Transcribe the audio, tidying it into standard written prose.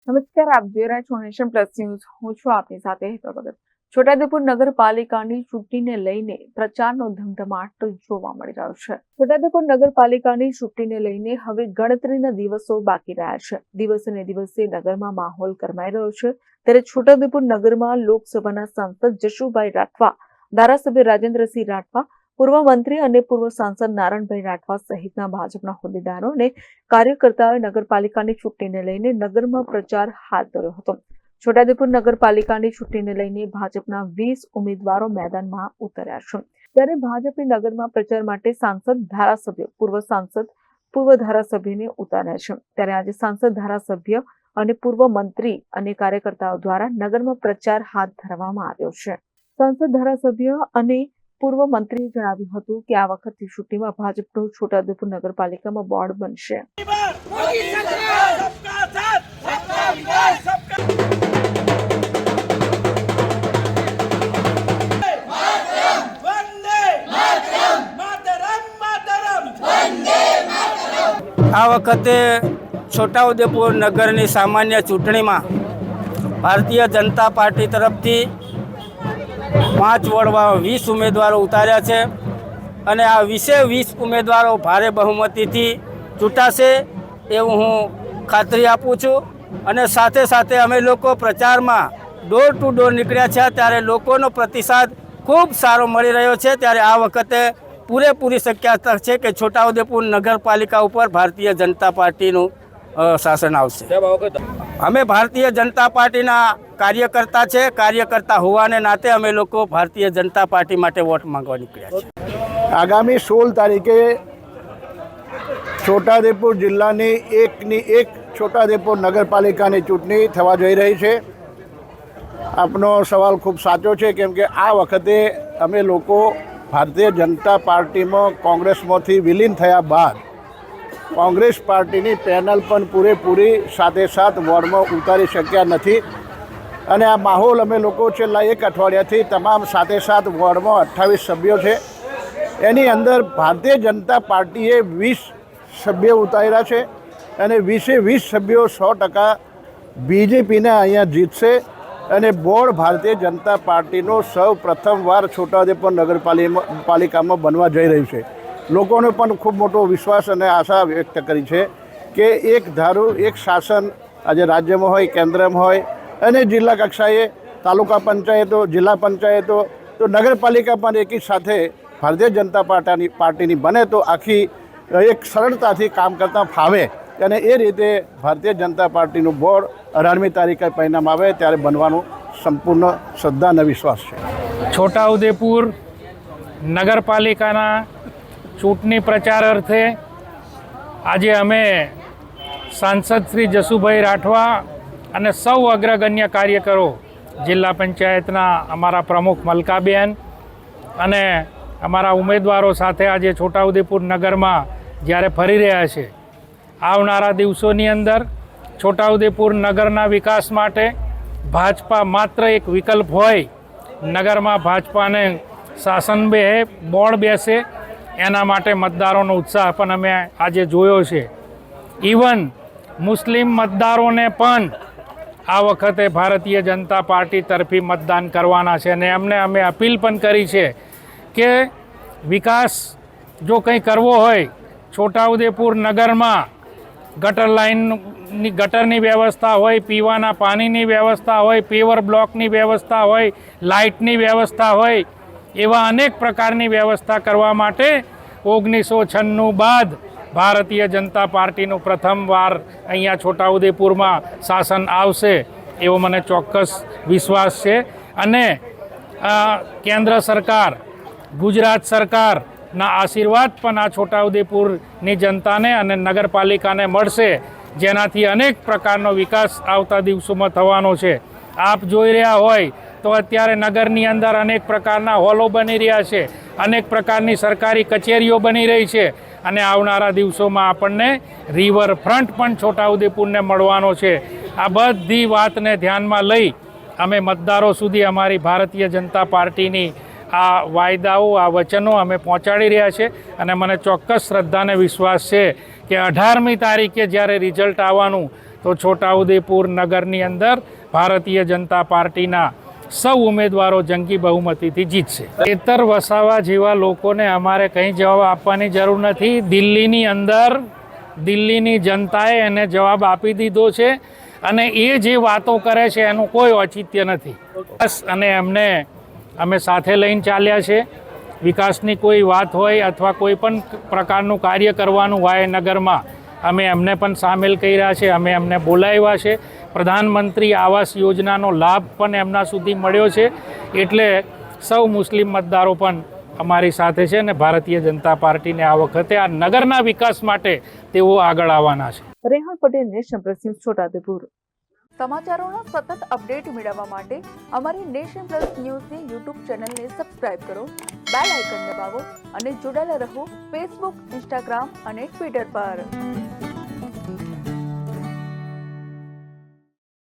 નમસ્કાર, આપ જોઈ રહ્યા છો નેશન પ્લસ ન્યૂઝ. હું છું આપની સાથે હેતલ ભગત. છોટાઉદેપુર નગરપાલિકાની ચૂંટણીને લઈને પ્રચારનો ધમધમાટ જોવા મળી રહ્યો છે. છોટાઉદેપુર નગરપાલિકાની ચૂંટણીને લઈને હવે ગણતરીના દિવસો બાકી રહ્યા છે. દિવસે ને દિવસે નગરમાં માહોલ ગરમાઈ રહ્યો છે. ત્યારે છોટાઉદેપુર નગરમાં લોકસભાના સાંસદ જશુભાઈ રાઠવા, ધારાસભ્ય રાજેન્દ્રસિંહ રાઠવા, પૂર્વ મંત્રી અને પૂર્વ સાંસદ નારણભાઈ રાઠવા સહિતના ભાજપના હોદ્દેદારો અને કાર્યકર્તાઓએ નગરપાલિકાની ચૂંટણીને લઈને નગરમાં પ્રચાર હાથ ધર્યો હતો. છોટાઉદેપુર નગરપાલિકાની ચૂંટણીને લઈને ભાજપના 20 ઉમેદવારો મેદાનમાં ઉતર્યા છે. ત્યારે ભાજપે નગરમાં પ્રચાર માટે સાંસદ, ધારાસભ્ય, પૂર્વ સાંસદ, પૂર્વ ધારાસભ્યને ઉતાર્યા છે. ત્યારે આજે સાંસદ, ધારાસભ્ય અને પૂર્વ મંત્રી અને કાર્યકર્તાઓ દ્વારા નગરમાં પ્રચાર હાથ ધરવામાં આવ્યો છે. સાંસદ, ધારાસભ્ય અને પૂર્વ મંત્રીએ જણાવ્યું હતું કે આ વખતની ચૂંટણીમાં ભાજપનું છોટાઉદેપુર નગરપાલિકામાં બોર્ડ બનશે. આ વખતે છોટાઉદેપુર નગરની સામાન્ય ચૂંટણીમાં ભારતીય જનતા પાર્ટી તરફથી 5 વોર્ડમાં 20 ઉમેદવારો ઉતાર્યા છે અને આ 20 ઉમેદવારો ભારે બહુમતીથી ચૂંટાશે એવું હું ખાતરી આપું છું. અને સાથે સાથે અમે લોકો પ્રચારમાં ડોર ટુ ડોર નીકળ્યા છે ત્યારે લોકોનો પ્રતિસાદ ખૂબ સારો મળી રહ્યો છે. ત્યારે આ વખતે પૂરેપૂરી શક્યતા છે કે છોટાઉદેપુર નગરપાલિકા ઉપર ભારતીય જનતા પાર્ટીનું શાસન આવશે. અમે ભારતીય જનતા પાર્ટીના કાર્યકર્તા છે. કાર્યકર્તા હોવાને નાતે અમે લોકો ભારતીય જનતા પાર્ટી માટે વોટ માંગવા નીકળ્યા છે. આગામી 16 તારીખે છોટાઉદેપુર જિલ્લાની એકની એક છોટાઉદેપુર નગરપાલિકાની ચૂંટણી થવા જઈ રહી છે. આપનો સવાલ ખૂબ સાચો છે, કેમ કે આ વખતે અમે લોકો ભારતીય જનતા પાર્ટીમાં કોંગ્રેસમાંથી વિલીન થયા બાદ કોંગ્રેસ પાર્ટીની પેનલ પણ પૂરેપૂરી સાથે વોર્ડમાં ઉતારી શક્યા નથી. અને આ માહોલ અમે લોકો છેલ્લા 1 અઠવાડિયાથી તમામ સાથે વોર્ડમાં 28 સભ્યો છે. એની અંદર ભારતીય જનતા પાર્ટીએ 20 સભ્યો ઉતાર્યા છે અને 20 સભ્યો 100% બીજેપીને અહીંયા જીતશે. અને બોર્ડ ભારતીય જનતા પાર્ટીનો સૌ પ્રથમવાર છોટાઉદેપુર નગરપાલિકામાં બનવા જઈ રહ્યું છે. લોકોને પણ ખૂબ મોટો વિશ્વાસ અને આશા વ્યક્ત કરી છે કે એક ધારું એક શાસન આજે રાજ્યમાં હોય, કેન્દ્રમાં હોય અને જિલ્લા કક્ષાએ તાલુકા પંચાયતો, જિલ્લા પંચાયતો, તો નગરપાલિકા પણ એકી સાથે ભારતીય જનતા પાર્ટીની બને તો આખી એક સરળતાથી કામ કરતાં ફાવે. અને એ રીતે ભારતીય જનતા પાર્ટીનું બોર્ડ 18મી તારીખે પરિણામ આવે ત્યારે બનવાનું સંપૂર્ણ શ્રદ્ધા અને વિશ્વાસ છે. છોટાઉદેપુર નગરપાલિકાના ચૂંટણી પ્રચાર અર્થે આજે અમે સાંસદ શ્રી જશુભાઈ રાઠવા અને સૌ અગ્રગણ્ય કાર્યકરો, જિલ્લા પંચાયતના અમારા પ્રમુખ મલકાબેન અને અમારા ઉમેદવારો સાથે આજે છોટાઉદેપુર નગરમાં જ્યારે ફરી રહ્યા છે. આવનારા દિવસોની અંદર છોટાઉદેપુર નગરના વિકાસ માટે ભાજપા માત્ર એક વિકલ્પ હોય, નગરમાં ભાજપાને શાસન બોર્ડ બેસે એના માટે મતદારોનો ઉત્સાહ પણ અમે આજે જોયો છે. ઇવન મુસ્લિમ મતદારોને પણ આ વખતે ભારતીય જનતા પાર્ટી તરફી મતદાન કરવાના છે અને એમને અમે અપીલ પણ કરી છે કે વિકાસ જો કંઈ કરવો હોય, છોટાઉદેપુર નગરમાં ગટરની વ્યવસ્થા હોય, પીવાના પાણીની વ્યવસ્થા હોય, પેવર બ્લોકની વ્યવસ્થા હોય, લાઇટની વ્યવસ્થા હોય, એવા અનેક પ્રકારની વ્યવસ્થા કરવા માટે 1996 બાદ ભારતીય જનતા પાર્ટીનું પ્રથમવાર અહીંયા છોટાઉદેપુરમાં શાસન આવશે એવો મને ચોક્કસ વિશ્વાસ છે. અને કેન્દ્ર સરકાર, ગુજરાત સરકારના આશીર્વાદ પણ આ છોટાઉદેપુરની જનતાને અને નગરપાલિકાને મળશે, જેનાથી અનેક પ્રકારનો વિકાસ આવતા દિવસોમાં થવાનો છે. આપ જોઈ રહ્યા હોય તો અત્યારે નગરની અંદર અનેક પ્રકારના હોલો બની રહ્યા છે, અનેક પ્રકારની સરકારી કચેરીઓ બની રહી છે અને આવનારા દિવસોમાં આપણને રિવરફ્રન્ટ પણ છોટાઉદેપુરને મળવાનો છે. આ બધી વાતને ધ્યાનમાં લઈ અમે મતદારો સુધી અમારી ભારતીય જનતા પાર્ટીની આ વાયદાઓ, આ વચનો અમે પહોંચાડી રહ્યા છે અને મને ચોક્કસ શ્રદ્ધા અને વિશ્વાસ છે કે 18મી તારીખે જ્યારે રિઝલ્ટ આવવાનું તો છોટાઉદેપુર નગરની અંદર ભારતીય જનતા પાર્ટીના સૌ ઉમેદવારો જંગી બહુમતીથી જીતશે. ખેતર વસાવા જેવા લોકોને અમારે કંઈ જવાબ આપવાની જરૂર નથી. દિલ્હીની અંદર દિલ્હીની જનતાએ એને જવાબ આપી દીધો છે અને એ જે વાતો કરે છે એનું કોઈ ઔચિત્ય નથી. બસ અને અમે સાથે લઈને ચાલ્યા છે. વિકાસની કોઈ વાત હોય અથવા કોઈ પણ પ્રકારનું કાર્ય કરવાનું હોય નગરમાં અમે એમને પણ સામેલ કર્યા છે, અમે એમને બોલાવ્યા છે. પ્રધાનમંત્રી આવાસ યોજનાનો લાભ પણ એમના સુધી મળ્યો છે. એટલે સૌ મુસ્લિમ મતદારો પણ અમારી સાથે છે અને ભારતીય જનતા પાર્ટીને આ વખતે આ નગરના વિકાસ માટે તેઓ આગળ આવવાના છે. Rehan Patel, Nation Plus News, Chhota Udepur. સમાચારોના સતત અપડેટ મેળવવા માટે અમારી નેશન પ્લસ ન્યૂઝની યુટ્યુબ ચેનલને સબસ્ક્રાઇબ કરો, બેલ આઇકન દબાવો અને જોડાયેલા રહો ફેસબુક, ઇન્સ્ટાગ્રામ અને ટ્વિટર પર.